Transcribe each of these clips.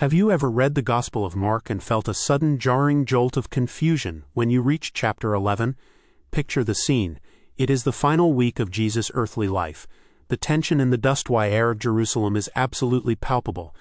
Have you ever read the Gospel of Mark and felt a sudden jarring jolt of confusion when you reach chapter 11? Picture the scene. It is the final week of Jesus' earthly life. The tension in the dust-white air of Jerusalem is absolutely palpable.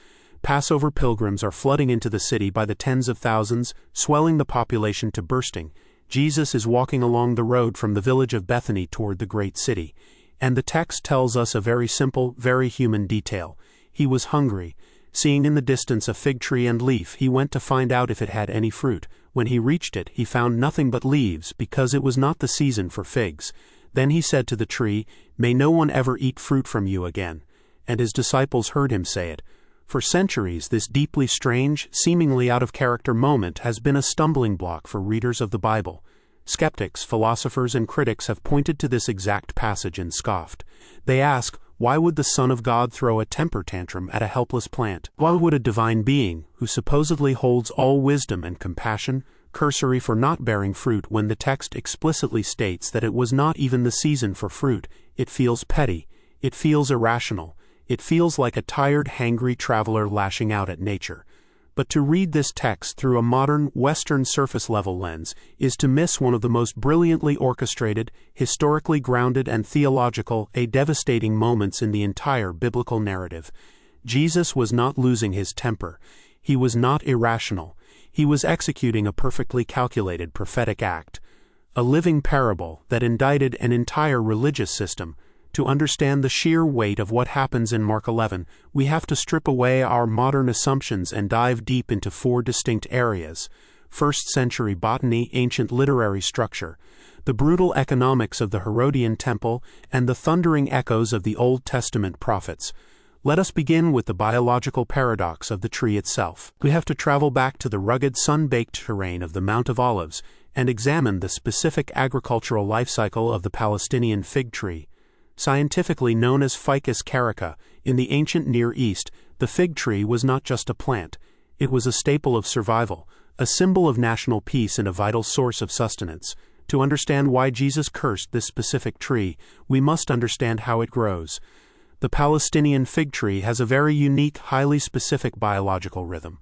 Passover pilgrims are flooding into the city by the tens of thousands, swelling the population to bursting. Jesus is walking along the road from the village of Bethany toward the great city. And the text tells us a very simple, very human detail. He was hungry. Seeing in the distance a fig tree and leaf, he went to find out if it had any fruit. When he reached it, he found nothing but leaves, because it was not the season for figs. Then he said to the tree, "May no one ever eat fruit from you again." And his disciples heard him say it. For centuries, this deeply strange, seemingly out-of-character moment has been a stumbling block for readers of the Bible. Skeptics, philosophers, and critics have pointed to this exact passage and scoffed. They ask, why would the Son of God throw a temper tantrum at a helpless plant? Why would a divine being, who supposedly holds all wisdom and compassion, cursory for not bearing fruit when the text explicitly states that it was not even the season for fruit? It feels petty. It feels irrational. It feels like a tired, hangry traveler lashing out at nature. But to read this text through a modern, Western surface-level lens is to miss one of the most brilliantly orchestrated, historically grounded, and devastating moments in the entire biblical narrative. Jesus was not losing his temper. He was not irrational. He was executing a perfectly calculated prophetic act, a living parable that indicted an entire religious system. To understand the sheer weight of what happens in Mark 11, we have to strip away our modern assumptions and dive deep into four distinct areas: first-century botany, ancient literary structure, the brutal economics of the Herodian temple, and the thundering echoes of the Old Testament prophets. Let us begin with the biological paradox of the tree itself. We have to travel back to the rugged, sun-baked terrain of the Mount of Olives and examine the specific agricultural life cycle of the Palestinian fig tree. Scientifically known as Ficus Carica, in the ancient Near East, the fig tree was not just a plant. It was a staple of survival, a symbol of national peace and a vital source of sustenance. To understand why Jesus cursed this specific tree, we must understand how it grows. The Palestinian fig tree has a very unique, highly specific biological rhythm.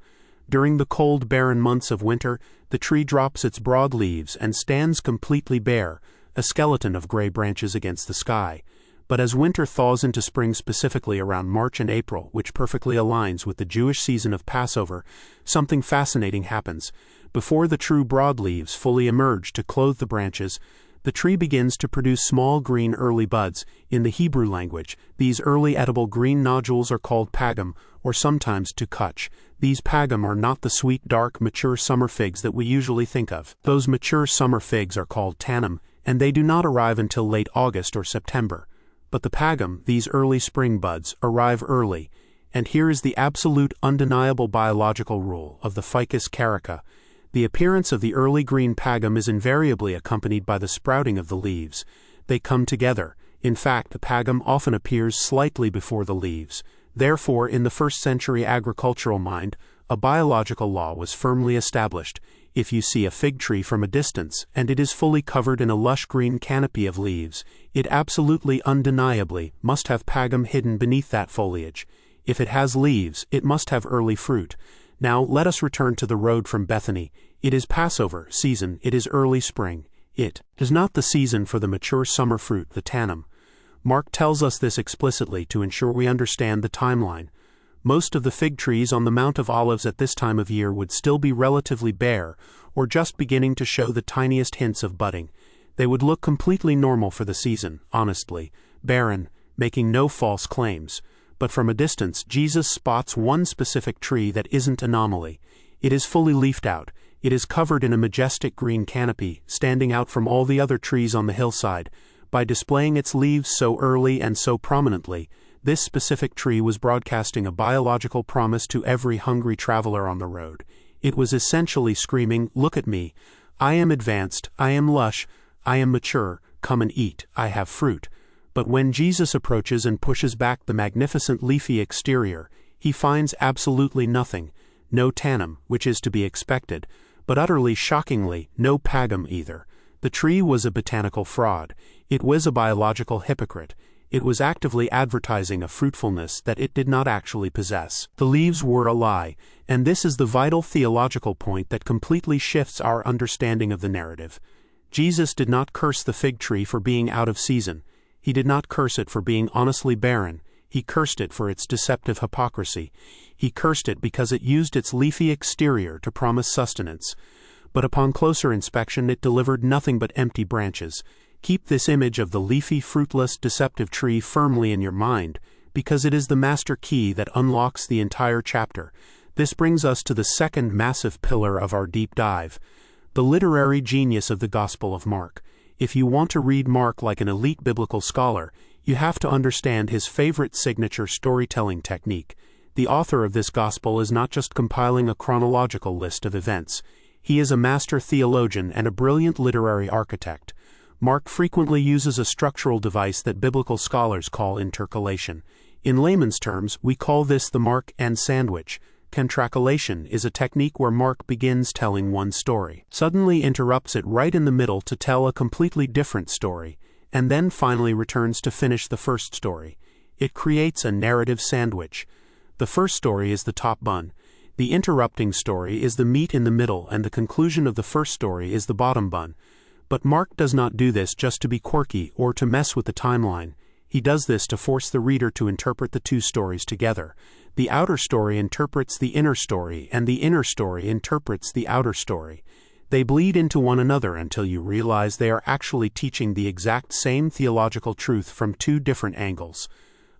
During the cold, barren months of winter, the tree drops its broad leaves and stands completely bare, a skeleton of gray branches against the sky. But as winter thaws into spring, specifically around March and April, which perfectly aligns with the Jewish season of Passover, something fascinating happens. Before the true broadleaves fully emerge to clothe the branches, the tree begins to produce small green early buds. In the Hebrew language, these early edible green nodules are called pagum, or sometimes tukach. These pagum are not the sweet, dark, mature summer figs that we usually think of. Those mature summer figs are called tantrum, and they do not arrive until late August or September. But the pagum, these early spring buds, arrive early, and here is the absolute, undeniable biological rule of the Ficus Carica. The appearance of the early green pagum is invariably accompanied by the sprouting of the leaves. They come together. In fact, the pagum often appears slightly before the leaves. Therefore, in the first-century agricultural mind, a biological law was firmly established. If you see a fig tree from a distance, and it is fully covered in a lush green canopy of leaves, it absolutely, undeniably, must have pagum hidden beneath that foliage. If it has leaves, it must have early fruit. Now, let us return to the road from Bethany. It is Passover season, it is early spring. It is not the season for the mature summer fruit, the tantrum. Mark tells us this explicitly to ensure we understand the timeline. Most of the fig trees on the Mount of Olives at this time of year would still be relatively bare, or just beginning to show the tiniest hints of budding. They would look completely normal for the season, honestly, barren, making no false claims. But from a distance, Jesus spots one specific tree that isn't anomaly. It is fully leafed out. It is covered in a majestic green canopy, standing out from all the other trees on the hillside. By displaying its leaves so early and so prominently, this specific tree was broadcasting a biological promise to every hungry traveler on the road. It was essentially screaming, "Look at me. I am advanced, I am lush, I am mature, come and eat, I have fruit." But when Jesus approaches and pushes back the magnificent leafy exterior, he finds absolutely nothing. No tantrum, which is to be expected, but utterly shockingly, no pagum either. The tree was a botanical fraud. It was a biological hypocrite. It was actively advertising a fruitfulness that it did not actually possess. The leaves were a lie, and this is the vital theological point that completely shifts our understanding of the narrative. Jesus did not curse the fig tree for being out of season. He did not curse it for being honestly barren. He cursed it for its deceptive hypocrisy. He cursed it because it used its leafy exterior to promise sustenance. But upon closer inspection it delivered nothing but empty branches. Keep this image of the leafy, fruitless, deceptive tree firmly in your mind, because it is the master key that unlocks the entire chapter. This brings us to the second massive pillar of our deep dive, the literary genius of the Gospel of Mark. If you want to read Mark like an elite biblical scholar, you have to understand his favorite signature storytelling technique. The author of this gospel is not just compiling a chronological list of events. He is a master theologian and a brilliant literary architect. Mark frequently uses a structural device that biblical scholars call intercalation. In layman's terms, we call this the Markan Sandwich. Intercalation is a technique where Mark begins telling one story, suddenly interrupts it right in the middle to tell a completely different story, and then finally returns to finish the first story. It creates a narrative sandwich. The first story is the top bun. The interrupting story is the meat in the middle, and the conclusion of the first story is the bottom bun. But Mark does not do this just to be quirky or to mess with the timeline. He does this to force the reader to interpret the two stories together. The outer story interprets the inner story, and the inner story interprets the outer story. They bleed into one another until you realize they are actually teaching the exact same theological truth from two different angles.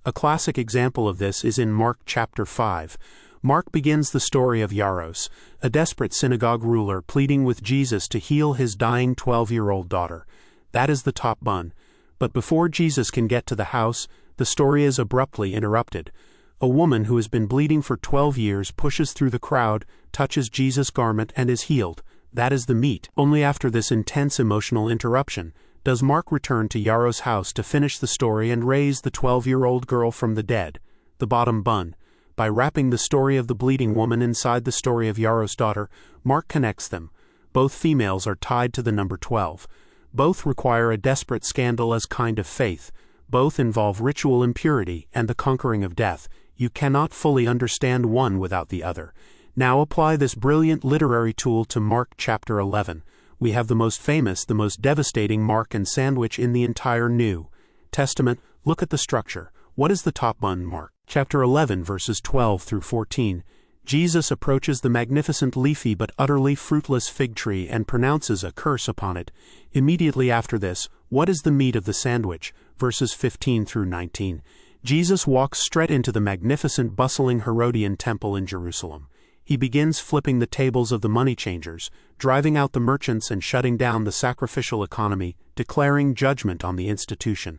A classic example of this is in Mark chapter 5. Mark begins the story of Jairus, a desperate synagogue ruler pleading with Jesus to heal his dying 12-year-old daughter. That is the top bun. But before Jesus can get to the house, the story is abruptly interrupted. A woman who has been bleeding for 12 years pushes through the crowd, touches Jesus' garment, and is healed. That is the meat. Only after this intense emotional interruption does Mark return to Jairus' house to finish the story and raise the 12-year-old girl from the dead. The bottom bun. By wrapping the story of the bleeding woman inside the story of Jairus' daughter, Mark connects them. Both females are tied to the number 12. Both require a desperate scandal as kind of faith. Both involve ritual impurity and the conquering of death. You cannot fully understand one without the other. Now apply this brilliant literary tool to Mark chapter 11. We have the most famous, the most devastating Markan Sandwich in the entire New Testament. Look at the structure. What is the top bun? Mark chapter 11 verses 12 through 14. Jesus approaches the magnificent leafy but utterly fruitless fig tree and pronounces a curse upon it. Immediately after this, what is the meat of the sandwich? Verses 15 through 19. Jesus walks straight into the magnificent, bustling Herodian temple in Jerusalem. He begins flipping the tables of the money changers, driving out the merchants and shutting down the sacrificial economy, declaring judgment on the institution.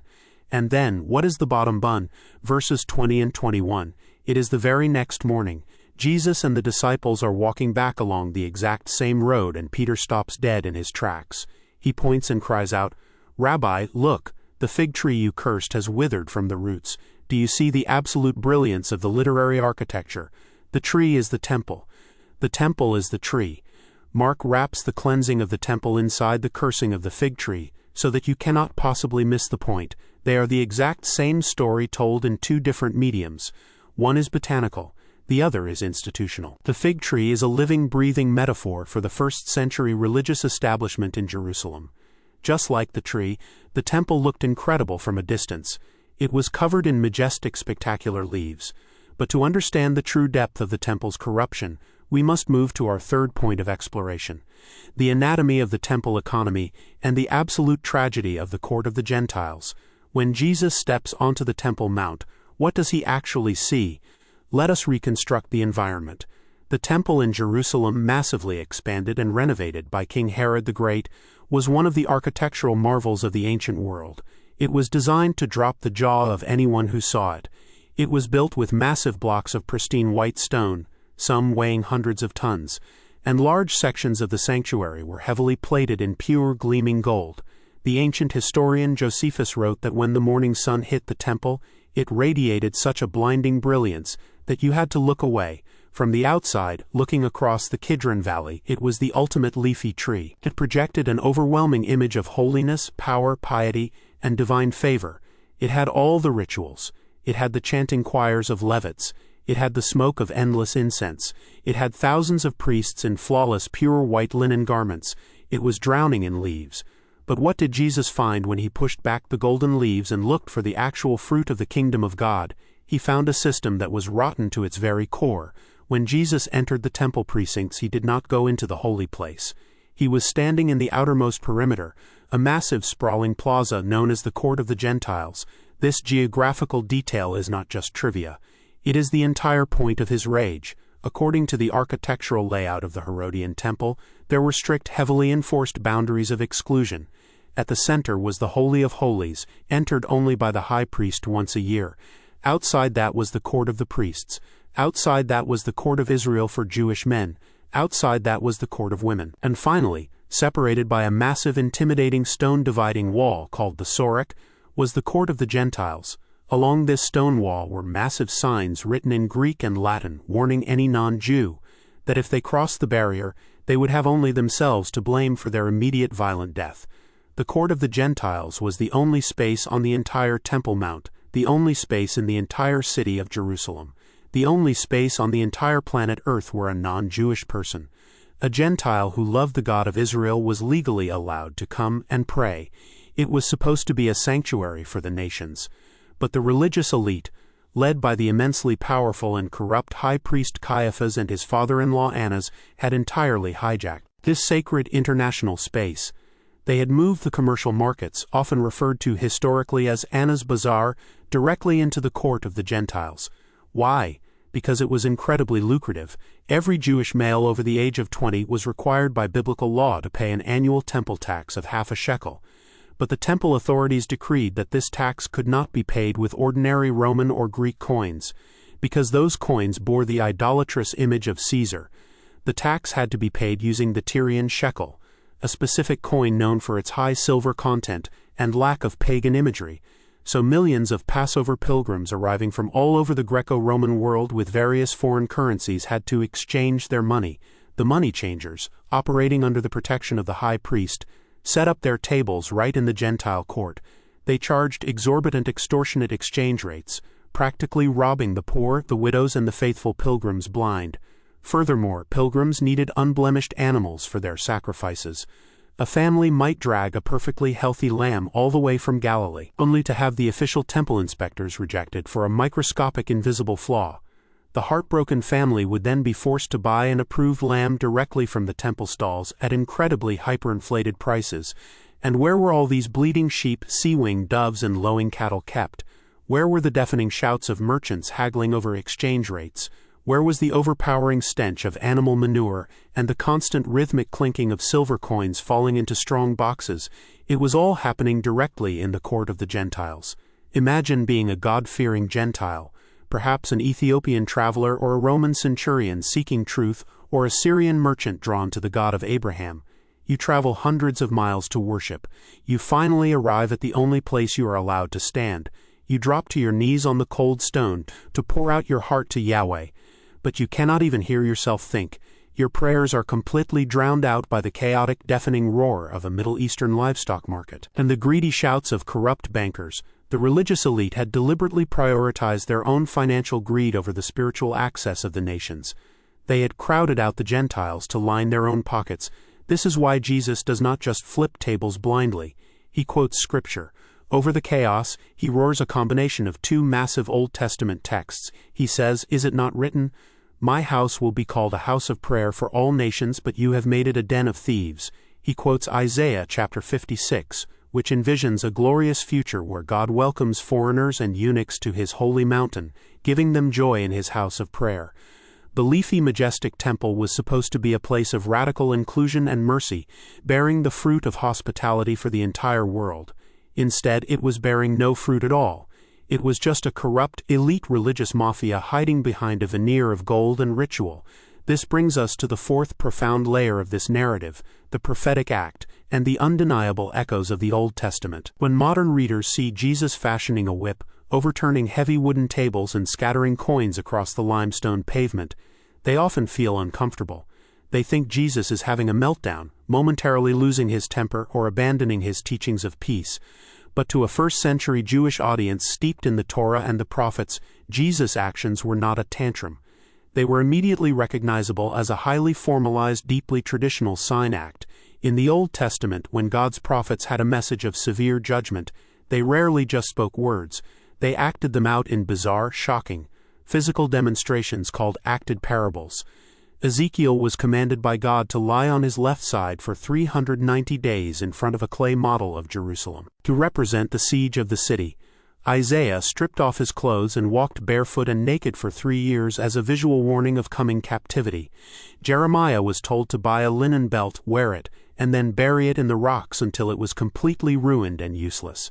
And then, what is the bottom bun? Verses 20 and 21. It is the very next morning. Jesus and the disciples are walking back along the exact same road, and Peter stops dead in his tracks. He points and cries out, "Rabbi, look, the fig tree you cursed has withered from the roots." Do you see the absolute brilliance of the literary architecture? The tree is the temple. The temple is the tree. Mark wraps the cleansing of the temple inside the cursing of the fig tree, so that you cannot possibly miss the point. They are the exact same story told in two different mediums. One is botanical, the other is institutional. The fig tree is a living, breathing metaphor for the first-century religious establishment in Jerusalem. Just like the tree, the temple looked incredible from a distance. It was covered in majestic, spectacular leaves. But to understand the true depth of the temple's corruption, we must move to our third point of exploration: the anatomy of the temple economy and the absolute tragedy of the court of the Gentiles. When Jesus steps onto the Temple Mount, what does he actually see? Let us reconstruct the environment. The temple in Jerusalem, massively expanded and renovated by King Herod the Great, was one of the architectural marvels of the ancient world. It was designed to drop the jaw of anyone who saw it. It was built with massive blocks of pristine white stone, some weighing hundreds of tons, and large sections of the sanctuary were heavily plated in pure, gleaming gold. The ancient historian Josephus wrote that when the morning sun hit the temple, it radiated such a blinding brilliance that you had to look away. From the outside, looking across the Kidron Valley, it was the ultimate leafy tree. It projected an overwhelming image of holiness, power, piety, and divine favor. It had all the rituals. It had the chanting choirs of Levites. It had the smoke of endless incense. It had thousands of priests in flawless pure white linen garments. It was drowning in leaves. But what did Jesus find when he pushed back the golden leaves and looked for the actual fruit of the kingdom of God? He found a system that was rotten to its very core. When Jesus entered the temple precincts, he did not go into the holy place. He was standing in the outermost perimeter, a massive sprawling plaza known as the Court of the Gentiles. This geographical detail is not just trivia. It is the entire point of his rage. According to the architectural layout of the Herodian temple, there were strict, heavily enforced boundaries of exclusion. At the center was the Holy of Holies, entered only by the high priest once a year. Outside that was the court of the priests. Outside that was the court of Israel for Jewish men. Outside that was the court of women. And finally, separated by a massive, intimidating stone dividing wall called the Sorek, was the court of the Gentiles. Along this stone wall were massive signs written in Greek and Latin warning any non-Jew that if they crossed the barrier, they would have only themselves to blame for their immediate violent death. The court of the Gentiles was the only space on the entire Temple Mount, the only space in the entire city of Jerusalem, the only space on the entire planet Earth where a non-Jewish person, a Gentile who loved the God of Israel, was legally allowed to come and pray. It was supposed to be a sanctuary for the nations. But the religious elite, led by the immensely powerful and corrupt high priest Caiaphas and his father-in-law Annas, had entirely hijacked this sacred international space. They had moved the commercial markets, often referred to historically as Annas Bazaar, directly into the court of the Gentiles. Why? Because it was incredibly lucrative. Every Jewish male over the age of 20 was required by biblical law to pay an annual temple tax of half a shekel. But the temple authorities decreed that this tax could not be paid with ordinary Roman or Greek coins, because those coins bore the idolatrous image of Caesar. The tax had to be paid using the Tyrian shekel, a specific coin known for its high silver content and lack of pagan imagery. So millions of Passover pilgrims arriving from all over the Greco-Roman world with various foreign currencies had to exchange their money. The money changers, operating under the protection of the high priest, set up their tables right in the Gentile court. They charged exorbitant, extortionate exchange rates, practically robbing the poor, the widows, and the faithful pilgrims blind. Furthermore, pilgrims needed unblemished animals for their sacrifices. A family might drag a perfectly healthy lamb all the way from Galilee, only to have the official temple inspectors reject it for a microscopic invisible flaw. The heartbroken family would then be forced to buy an approved lamb directly from the temple stalls at incredibly hyperinflated prices. And where were all these bleating sheep, sea-wing doves, and lowing cattle kept? Where were the deafening shouts of merchants haggling over exchange rates? Where was the overpowering stench of animal manure and the constant rhythmic clinking of silver coins falling into strong boxes? It was all happening directly in the court of the Gentiles. Imagine being a God-fearing Gentile, perhaps an Ethiopian traveler or a Roman centurion seeking truth, or a Syrian merchant drawn to the God of Abraham. You travel hundreds of miles to worship. You finally arrive at the only place you are allowed to stand. You drop to your knees on the cold stone to pour out your heart to Yahweh. But you cannot even hear yourself think. Your prayers are completely drowned out by the chaotic, deafening roar of a Middle Eastern livestock market and the greedy shouts of corrupt bankers. The religious elite had deliberately prioritized their own financial greed over the spiritual access of the nations. They had crowded out the Gentiles to line their own pockets. This is why Jesus does not just flip tables blindly. He quotes Scripture. Over the chaos, he roars a combination of two massive Old Testament texts. He says, "Is it not written, 'My house will be called a house of prayer for all nations, but you have made it a den of thieves'?" He quotes Isaiah chapter 56, which envisions a glorious future where God welcomes foreigners and eunuchs to his holy mountain, giving them joy in his house of prayer. The leafy, majestic temple was supposed to be a place of radical inclusion and mercy, bearing the fruit of hospitality for the entire world. Instead, it was bearing no fruit at all. It was just a corrupt, elite religious mafia hiding behind a veneer of gold and ritual. This brings us to the fourth profound layer of this narrative, the prophetic act, and the undeniable echoes of the Old Testament. When modern readers see Jesus fashioning a whip, overturning heavy wooden tables, and scattering coins across the limestone pavement, they often feel uncomfortable. They think Jesus is having a meltdown, momentarily losing his temper or abandoning his teachings of peace. But to a first-century Jewish audience steeped in the Torah and the prophets, Jesus' actions were not a tantrum. They were immediately recognizable as a highly formalized, deeply traditional sign act. In the Old Testament, when God's prophets had a message of severe judgment, they rarely just spoke words. They acted them out in bizarre, shocking, physical demonstrations called acted parables. Ezekiel was commanded by God to lie on his left side for 390 days in front of a clay model of Jerusalem, to represent the siege of the city. Isaiah stripped off his clothes and walked barefoot and naked for 3 years as a visual warning of coming captivity. Jeremiah was told to buy a linen belt, wear it, and then bury it in the rocks until it was completely ruined and useless.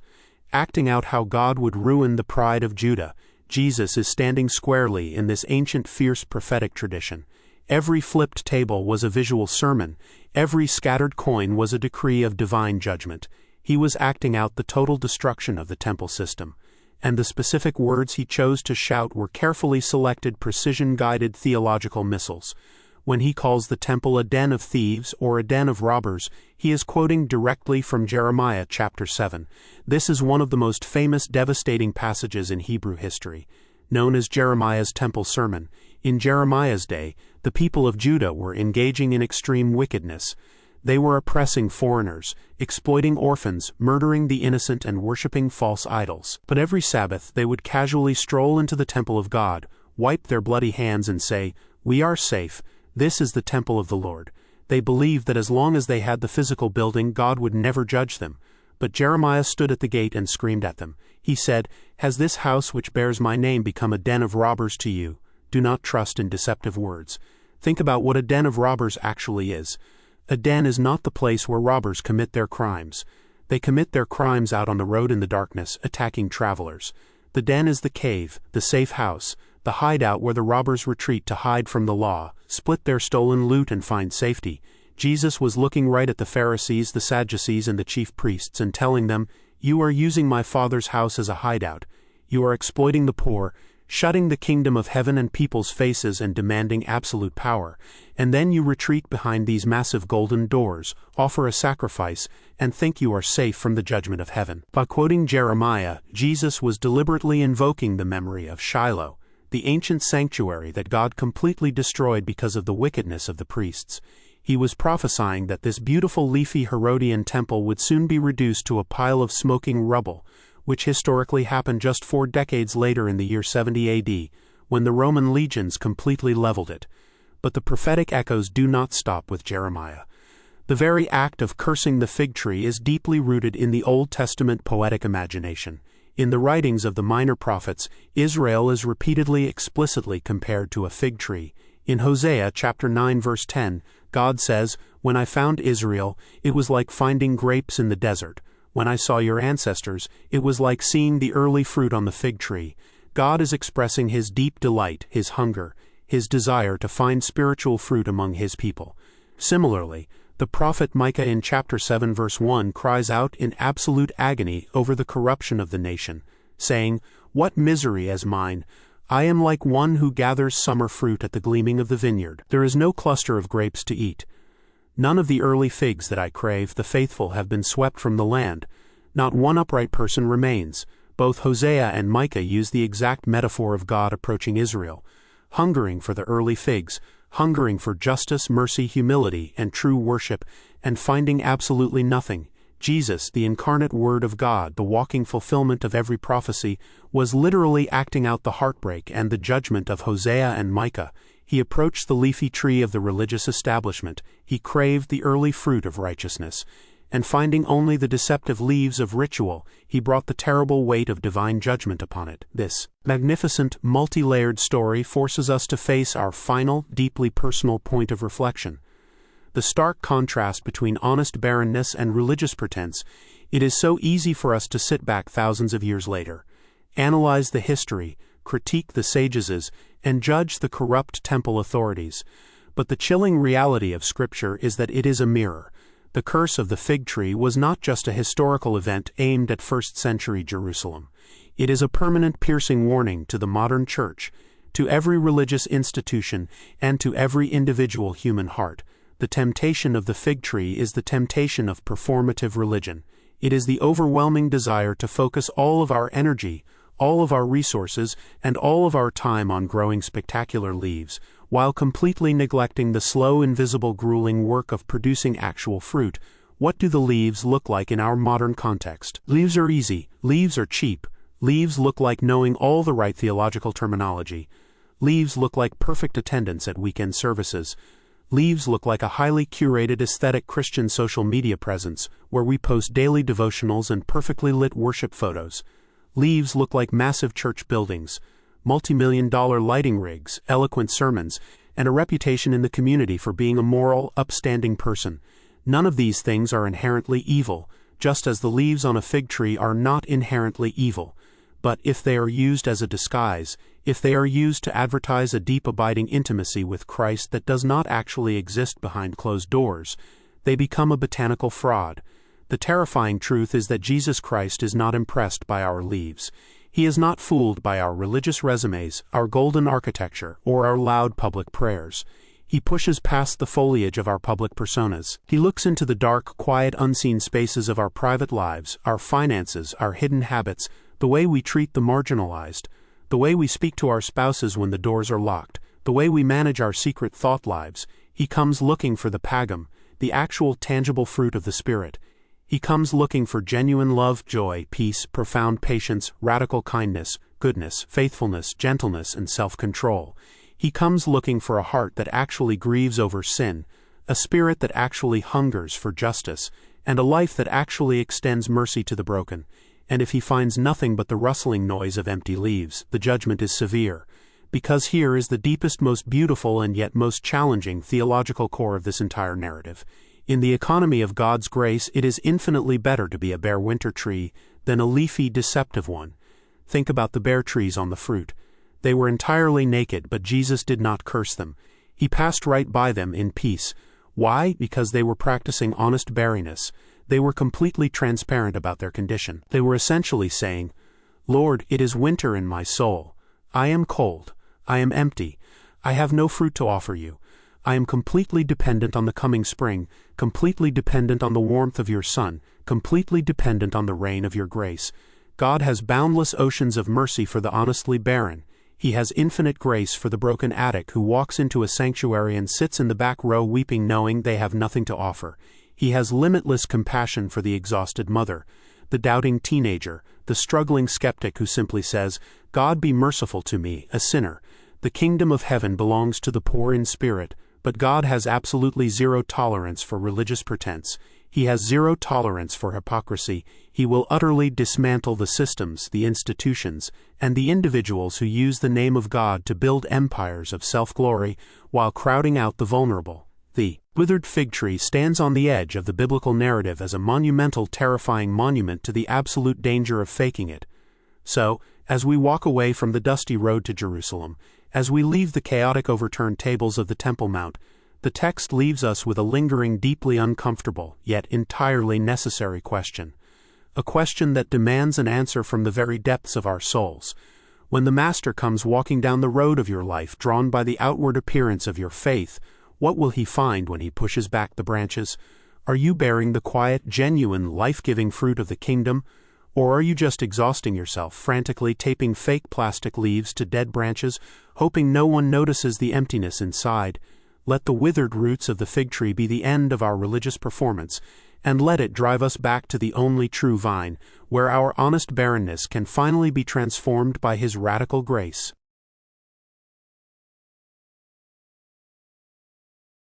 Acting out how God would ruin the pride of Judah, Jesus is standing squarely in this ancient, fierce prophetic tradition. Every flipped table was a visual sermon. Every scattered coin was a decree of divine judgment. He was acting out the total destruction of the temple system. And the specific words he chose to shout were carefully selected, precision-guided theological missiles. When he calls the temple a den of thieves or a den of robbers, he is quoting directly from Jeremiah chapter 7. This is one of the most famous, devastating passages in Hebrew history, known as Jeremiah's Temple Sermon. In Jeremiah's day, the people of Judah were engaging in extreme wickedness. They were oppressing foreigners, exploiting orphans, murdering the innocent, and worshipping false idols. But every Sabbath they would casually stroll into the temple of God, wipe their bloody hands and say, "We are safe. This is the temple of the Lord." They believed that as long as they had the physical building, God would never judge them. But Jeremiah stood at the gate and screamed at them. He said, "Has this house which bears my name become a den of robbers to you? Do not trust in deceptive words." Think about what a den of robbers actually is. A den is not the place where robbers commit their crimes. They commit their crimes out on the road in the darkness, attacking travelers. The den is the cave, the safe house, the hideout where the robbers retreat to hide from the law, split their stolen loot, and find safety. Jesus was looking right at the Pharisees, the Sadducees, and the chief priests and telling them, "You are using my Father's house as a hideout. You are exploiting the poor, shutting the kingdom of heaven and people's faces and demanding absolute power. And then you retreat behind these massive golden doors, offer a sacrifice, and think you are safe from the judgment of heaven." By quoting Jeremiah, Jesus was deliberately invoking the memory of Shiloh, the ancient sanctuary that God completely destroyed because of the wickedness of the priests. He was prophesying that this beautiful leafy Herodian temple would soon be reduced to a pile of smoking rubble, which historically happened just 4 decades later in the year 70 AD, when the Roman legions completely leveled it. But the prophetic echoes do not stop with Jeremiah. The very act of cursing the fig tree is deeply rooted in the Old Testament poetic imagination. In the writings of the minor prophets, Israel is repeatedly explicitly compared to a fig tree. In Hosea chapter 9 verse 10, God says, "When I found Israel, it was like finding grapes in the desert. When I saw your ancestors, it was like seeing the early fruit on the fig tree." God is expressing his deep delight, his hunger, his desire to find spiritual fruit among his people. Similarly, the prophet Micah in chapter 7 verse 1 cries out in absolute agony over the corruption of the nation, saying, "What misery is mine! I am like one who gathers summer fruit at the gleaming of the vineyard. There is no cluster of grapes to eat. None of the early figs that I crave, the faithful, have been swept from the land. Not one upright person remains." Both Hosea and Micah use the exact metaphor of God approaching Israel, hungering for the early figs, hungering for justice, mercy, humility, and true worship, and finding absolutely nothing. Jesus, the incarnate Word of God, the walking fulfillment of every prophecy, was literally acting out the heartbreak and the judgment of Hosea and Micah. He approached the leafy tree of the religious establishment. He craved the early fruit of righteousness. And finding only the deceptive leaves of ritual, he brought the terrible weight of divine judgment upon it. This magnificent, multi-layered story forces us to face our final, deeply personal point of reflection. The stark contrast between honest barrenness and religious pretense. It is so easy for us to sit back thousands of years later, analyze the history, critique the sages, and judge the corrupt temple authorities. But the chilling reality of Scripture is that it is a mirror. The curse of the fig tree was not just a historical event aimed at first-century Jerusalem. It is a permanent, piercing warning to the modern church, to every religious institution, and to every individual human heart. The temptation of the fig tree is the temptation of performative religion. It is the overwhelming desire to focus all of our energy, all of our resources, and all of our time on growing spectacular leaves, while completely neglecting the slow, invisible, grueling work of producing actual fruit. What do the leaves look like in our modern context? Leaves are easy. Leaves are cheap. Leaves look like knowing all the right theological terminology. Leaves look like perfect attendance at weekend services. Leaves look like a highly curated aesthetic Christian social media presence, where we post daily devotionals and perfectly lit worship photos. Leaves look like massive church buildings, multi-million-dollar lighting rigs, eloquent sermons, and a reputation in the community for being a moral, upstanding person. None of these things are inherently evil, just as the leaves on a fig tree are not inherently evil. But if they are used as a disguise, if they are used to advertise a deep abiding intimacy with Christ that does not actually exist behind closed doors, they become a botanical fraud. The terrifying truth is that Jesus Christ is not impressed by our leaves. He is not fooled by our religious resumes, our golden architecture, or our loud public prayers. He pushes past the foliage of our public personas. He looks into the dark, quiet, unseen spaces of our private lives, our finances, our hidden habits, the way we treat the marginalized, the way we speak to our spouses when the doors are locked, the way we manage our secret thought lives. He comes looking for the pagum, the actual tangible fruit of the Spirit. He comes looking for genuine love, joy, peace, profound patience, radical kindness, goodness, faithfulness, gentleness, and self-control. He comes looking for a heart that actually grieves over sin, a spirit that actually hungers for justice, and a life that actually extends mercy to the broken. And if he finds nothing but the rustling noise of empty leaves, the judgment is severe, because here is the deepest, most beautiful, and yet most challenging theological core of this entire narrative. In the economy of God's grace, it is infinitely better to be a bare winter tree than a leafy, deceptive one. Think about the bare trees on the fruit. They were entirely naked, but Jesus did not curse them. He passed right by them in peace. Why? Because they were practicing honest barrenness. They were completely transparent about their condition. They were essentially saying, "Lord, it is winter in my soul. I am cold. I am empty. I have no fruit to offer you. I am completely dependent on the coming spring, completely dependent on the warmth of your sun, completely dependent on the rain of your grace." God has boundless oceans of mercy for the honestly barren. He has infinite grace for the broken addict who walks into a sanctuary and sits in the back row weeping knowing they have nothing to offer. He has limitless compassion for the exhausted mother, the doubting teenager, the struggling skeptic who simply says, "God be merciful to me, a sinner." The kingdom of heaven belongs to the poor in spirit, but God has absolutely zero tolerance for religious pretense. He has zero tolerance for hypocrisy. He will utterly dismantle the systems, the institutions, and the individuals who use the name of God to build empires of self-glory while crowding out the vulnerable. The withered fig tree stands on the edge of the biblical narrative as a monumental, terrifying monument to the absolute danger of faking it. So, as we walk away from the dusty road to Jerusalem, as we leave the chaotic overturned tables of the Temple Mount, the text leaves us with a lingering, deeply uncomfortable, yet entirely necessary question. A question that demands an answer from the very depths of our souls. When the Master comes walking down the road of your life, drawn by the outward appearance of your faith, what will he find when he pushes back the branches? Are you bearing the quiet, genuine, life-giving fruit of the kingdom? Or are you just exhausting yourself, frantically taping fake plastic leaves to dead branches, hoping no one notices the emptiness inside? Let the withered roots of the fig tree be the end of our religious performance, and let it drive us back to the only true vine, where our honest barrenness can finally be transformed by his radical grace.